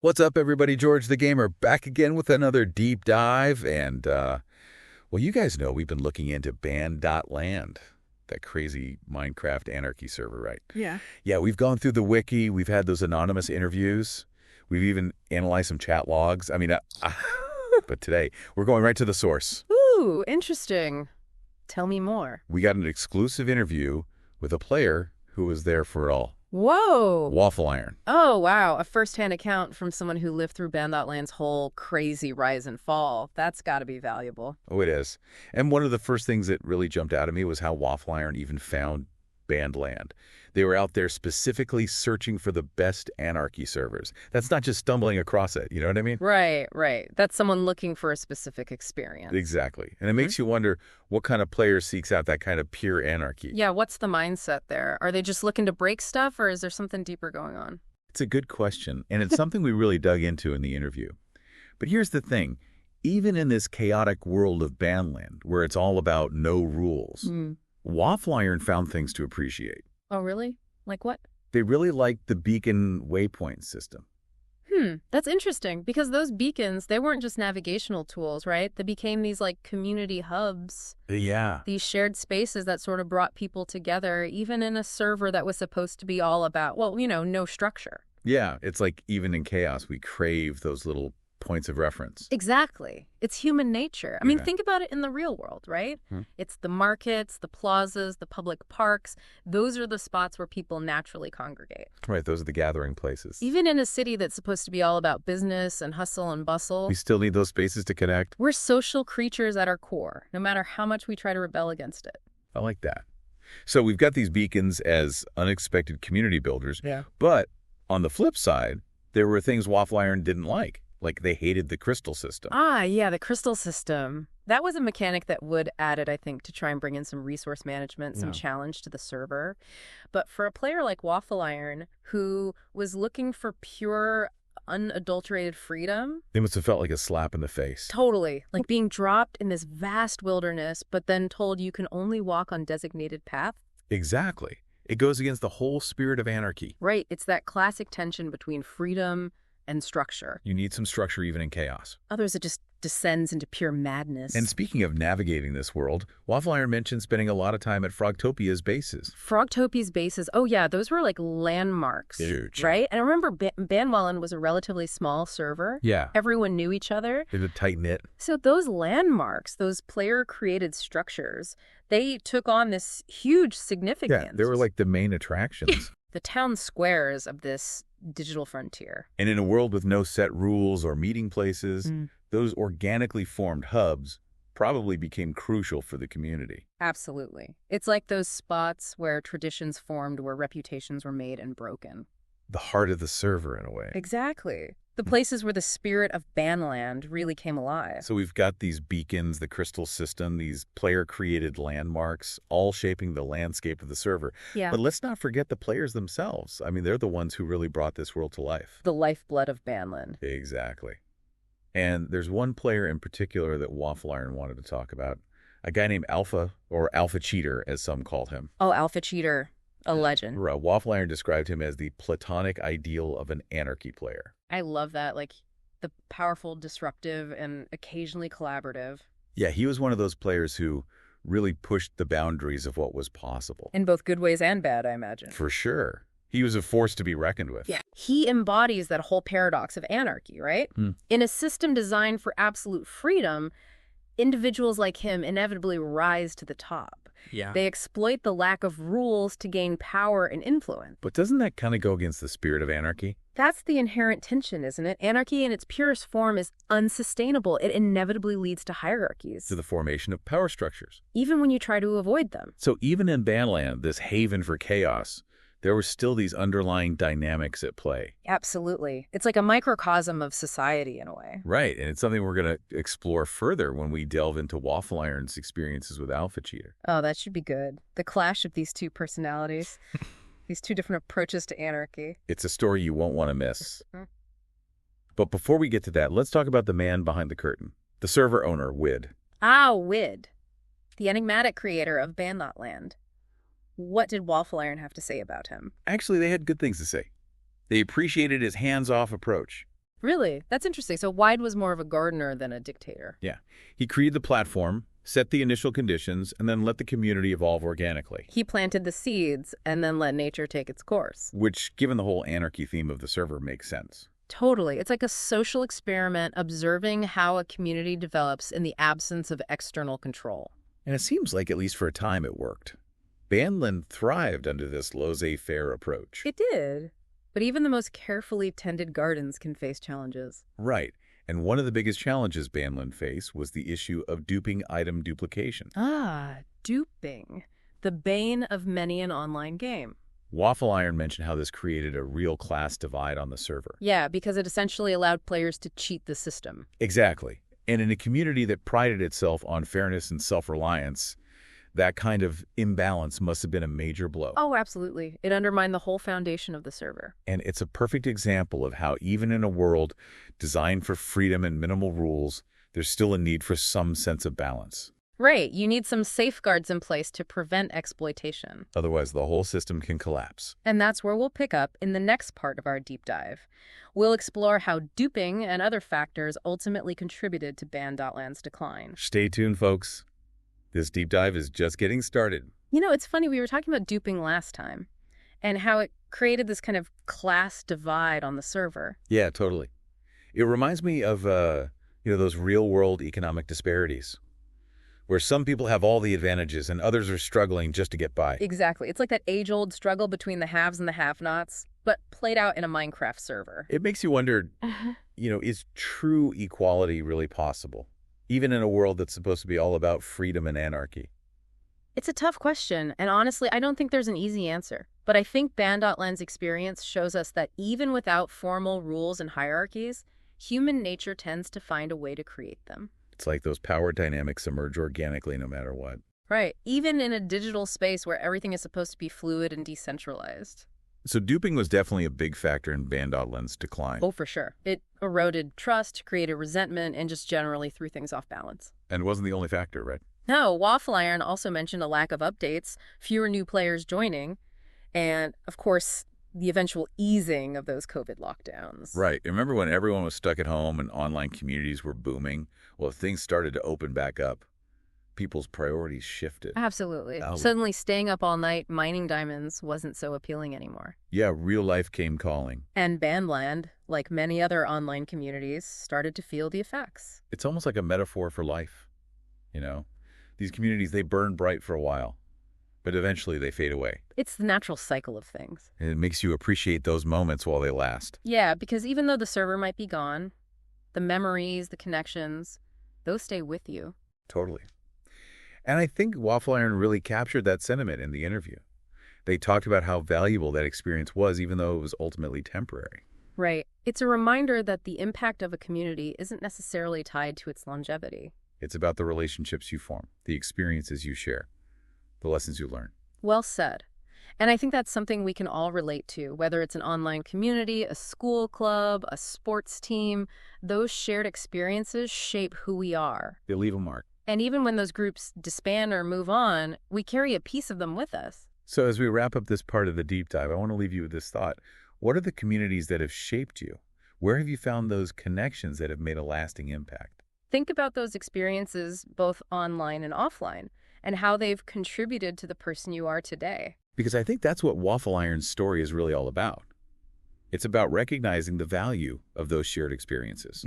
What's up, everybody? George the Gamer back again with another deep dive. And, well, you guys know we've been looking into Ban.land, that crazy Minecraft Anarchy server, right? Yeah. Yeah, we've gone through the wiki. We've had those anonymous interviews. We've even analyzed some chat logs. But today, we're going right to the source. Ooh, interesting. Tell me more. We got an exclusive interview with a player who was there for all. Whoa. Waffle Iron. Oh, wow. A first-hand account from someone who lived through Ban.land's whole crazy rise and fall. That's got to be valuable. Oh, it is. And one of the first things that really jumped out at me was how Waffle Iron even found Ban.land. They were out there specifically searching for the best Anarchy servers. That's not just stumbling across it, you know what I mean? Right, right. That's someone looking for a specific experience. Exactly. And it makes you wonder what kind of player seeks out that kind of pure anarchy. Yeah, what's the mindset there? Are they just looking to break stuff, or is there something deeper going on? It's a good question, and it's something we really dug into in the interview. But here's the thing. Even in this chaotic world of Ban.land, where it's all about no rules, Waffle Iron found things to appreciate. Oh, really? Like what? They really liked the beacon waypoint system. That's interesting, because those beacons, they weren't just navigational tools, right? They became these, like, community hubs. Yeah. These shared spaces that sort of brought people together, even in a server that was supposed to be all about, well, you know, no structure. Yeah, it's like even in chaos, we crave those little points of reference. Exactly. It's human nature. I mean, Yeah. think about it in the real world, right? It's the markets, the plazas, the public parks. Those are the spots where people naturally congregate. Right, those are the gathering places. Even in a city that's supposed to be all about business and hustle and bustle, We still need those spaces to connect. we're social creatures at our core, no matter how much we try to rebel against it. I like that. So we've got these beacons as unexpected community builders. Yeah. But on the flip side, there were things Waffle Iron didn't like. Like they hated the crystal system. Ah, yeah, the crystal system. That was a mechanic that Wood added, I think, to try and bring in some resource management, some challenge to the server. But for a player like Waffle Iron, who was looking for pure, unadulterated freedom, They must have felt like a slap in the face. totally, like being dropped in this vast wilderness, but then told you can only walk on designated paths. Exactly. It goes against the whole spirit of anarchy. Right, it's that classic tension between freedom and structure. You need some structure even in chaos. Others, it just descends into pure madness. And speaking of navigating this world, Waffle Iron mentioned spending a lot of time at Frogtopia's bases. Frogtopia's bases, oh yeah, those were like landmarks. Huge. Right? And I remember Ban.land was a relatively small server. Yeah. Everyone knew each other. It was tight-knit. So those landmarks, those player-created structures, they took on this huge significance. Yeah, they were like the main attractions. the town squares of this digital frontier. And in a world with no set rules or meeting places, those organically formed hubs probably became crucial for the community. Absolutely. It's like those spots where traditions formed, where reputations were made and broken. The heart of the server, in a way. Exactly. The places where the spirit of Ban.land really came alive. So we've got these beacons, the crystal system, these player-created landmarks, all shaping the landscape of the server. Yeah. But let's not forget the players themselves. I mean, they're the ones who really brought this world to life. The lifeblood of Ban.land. Exactly. And there's one player in particular that Waffle Iron wanted to talk about, a guy named Alpha, or Alpha Cheater, as some called him. Oh, Alpha Cheater. A legend. Waffle Iron described him as the platonic ideal of an anarchy player. I love that. Like, the powerful, disruptive, and occasionally collaborative. Yeah, he was one of those players who really pushed the boundaries of what was possible. In both good ways and bad, I imagine. For sure. He was a force to be reckoned with. Yeah. He embodies that whole paradox of anarchy, right? In a system designed for absolute freedom, individuals like him inevitably rise to the top. Yeah. They exploit the lack of rules to gain power and influence. But doesn't that kind of go against the spirit of anarchy? That's the inherent tension, isn't it? Anarchy in its purest form is unsustainable. It inevitably leads to hierarchies, To the formation of power structures. even when you try to avoid them. So even in Ban.land, this haven for chaos, there were still these underlying dynamics at play. Absolutely. It's like a microcosm of society in a way. Right, and it's something we're going to explore further when we delve into Waffle Iron's experiences with Alpha Cheater. Oh, that should be good. The clash of these two personalities, these two different approaches to anarchy. It's a story you won't want to miss. But before we get to that, let's talk about the man behind the curtain, the server owner, Wid. Ah, Wid, the enigmatic creator of Ban.land. What did Waffle Iron have to say about him? Actually, they had good things to say. They appreciated his hands-off approach. Really? That's interesting. So Wyde was more of a gardener than a dictator. Yeah. He created the platform, set the initial conditions, and then let the community evolve organically. He planted the seeds and then let nature take its course. Which, given the whole anarchy theme of the server, makes sense. Totally. It's like a social experiment observing how a community develops in the absence of external control. And it seems like, at least for a time, it worked. Ban.land thrived under this laissez-faire approach. It did. But even the most carefully tended gardens can face challenges. Right. And one of the biggest challenges Ban.land faced was the issue of duping item duplication. Ah, duping. The bane of many an online game. Waffle Iron mentioned how this created a real class divide on the server. Yeah, because it essentially allowed players to cheat the system. Exactly. And in a community that prided itself on fairness and self-reliance, that kind of imbalance must have been a major blow. Oh, absolutely. It undermined the whole foundation of the server. And it's a perfect example of how even in a world designed for freedom and minimal rules, there's still a need for some sense of balance. Right. You need some safeguards in place to prevent exploitation. Otherwise, the whole system can collapse. And that's where we'll pick up in the next part of our deep dive. We'll explore how duping and other factors ultimately contributed to Ban.land's decline. Stay tuned, folks. This deep dive is just getting started. You know, it's funny, we were talking about duping last time and how it created this kind of class divide on the server. Yeah, totally. It reminds me of, those real-world economic disparities, where some people have all the advantages and others are struggling just to get by. Exactly. It's like that age-old struggle between the haves and the have-nots, but played out in a Minecraft server. It makes you wonder, is true equality really possible, even in a world that's supposed to be all about freedom and anarchy? It's a tough question, and honestly, I don't think there's an easy answer. But I think Ban.land's experience shows us that even without formal rules and hierarchies, human nature tends to find a way to create them. It's like those power dynamics emerge organically no matter what. Right. Even in a digital space where everything is supposed to be fluid and decentralized. So duping was definitely a big factor in Ban.land's decline. Oh, for sure. It eroded trust, created resentment, and just generally threw things off balance. And it wasn't the only factor, right? No, Waffle Iron also mentioned a lack of updates, fewer new players joining, and, of course, the eventual easing of those COVID lockdowns. Right. Remember when everyone was stuck at home and online communities were booming? Well, things started to open back up. People's priorities shifted. Absolutely. Oh. Suddenly staying up all night mining diamonds wasn't so appealing anymore. Yeah, real life came calling. And Ban.land, like many other online communities, started to feel the effects. It's almost like a metaphor for life. These communities, they burn bright for a while, but eventually they fade away. It's the natural cycle of things. And it makes you appreciate those moments while they last. Yeah, because even though the server might be gone, the memories, the connections, those stay with you. Totally. And I think Waffle Iron really captured that sentiment in the interview. They talked about how valuable that experience was, even though it was ultimately temporary. Right. It's a reminder that the impact of a community isn't necessarily tied to its longevity. It's about the relationships you form, the experiences you share, the lessons you learn. Well said. And I think that's something we can all relate to, whether it's an online community, a school club, a sports team. Those shared experiences shape who we are. They leave a mark. And even when those groups disband or move on, we carry a piece of them with us. So as we wrap up this part of the deep dive, I want to leave you with this thought. What are the communities that have shaped you? Where have you found those connections that have made a lasting impact? Think about those experiences, both online and offline, and how they've contributed to the person you are today. Because I think that's what Waffle Iron's story is really all about. It's about recognizing the value of those shared experiences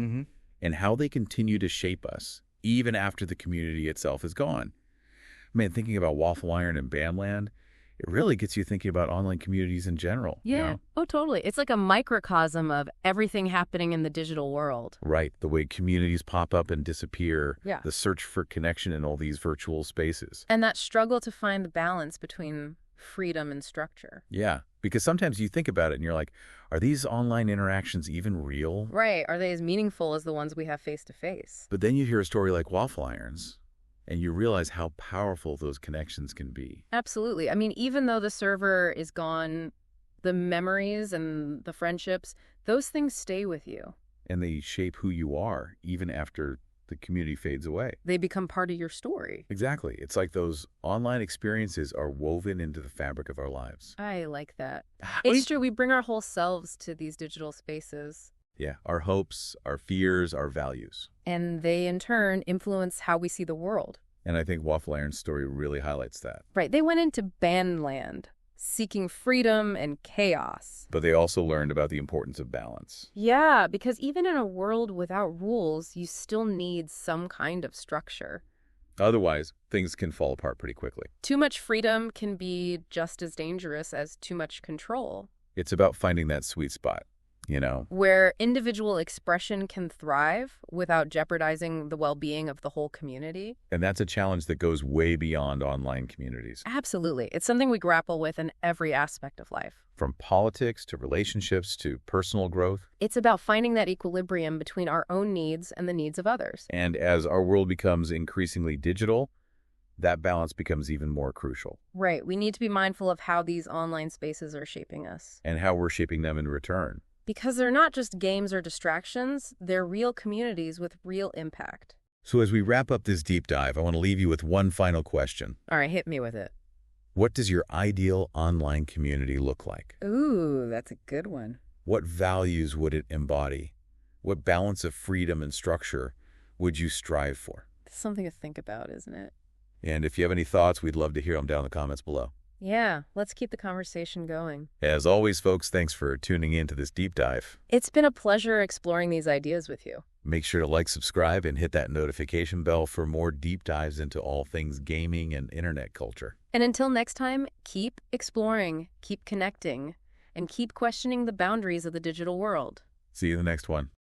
and how they continue to shape us, even after the community itself is gone. Thinking about Waffle Iron and Ban.land, it really gets you thinking about online communities in general. Yeah. Oh, totally. It's like a microcosm of everything happening in the digital world. Right. The way communities pop up and disappear. Yeah. The search for connection in all these virtual spaces. And that struggle to find the balance between freedom and structure. Yeah. Because sometimes you think about it and you're like, are these online interactions even real? Right. Are they as meaningful as the ones we have face to face? But then you hear a story like Waffle Irons, and you realize how powerful those connections can be. Absolutely. Even though the server is gone, the memories and the friendships, those things stay with you. And they shape who you are, even after the community fades away. They become part of your story. Exactly. It's like those online experiences are woven into the fabric of our lives. I like that. It's true. We bring our whole selves to these digital spaces. Yeah, our hopes, our fears, our values. And they, in turn, influence how we see the world. And I think Waffle Iron's story really highlights that. Right. They went into Ban.land, seeking freedom and chaos. But they also learned about the importance of balance. Yeah, because even in a world without rules, you still need some kind of structure. Otherwise, things can fall apart pretty quickly. Too much freedom can be just as dangerous as too much control. It's about finding that sweet spot, where individual expression can thrive without jeopardizing the well-being of the whole community. And that's a challenge that goes way beyond online communities. Absolutely. It's something we grapple with in every aspect of life. From politics to relationships to personal growth. It's about finding that equilibrium between our own needs and the needs of others. And as our world becomes increasingly digital, that balance becomes even more crucial. Right. We need to be mindful of how these online spaces are shaping us. And how we're shaping them in return. Because they're not just games or distractions, they're real communities with real impact. So as we wrap up this deep dive, I want to leave you with one final question. All right, hit me with it. What does your ideal online community look like? Ooh, that's a good one. What values would it embody? What balance of freedom and structure would you strive for? It's something to think about, isn't it? And if you have any thoughts, we'd love to hear them down in the comments below. Yeah, let's keep the conversation going. As always, folks, thanks for tuning in to this deep dive. It's been a pleasure exploring these ideas with you. Make sure to like, subscribe, and hit that notification bell for more deep dives into all things gaming and internet culture. And until next time, keep exploring, keep connecting, and keep questioning the boundaries of the digital world. See you in the next one.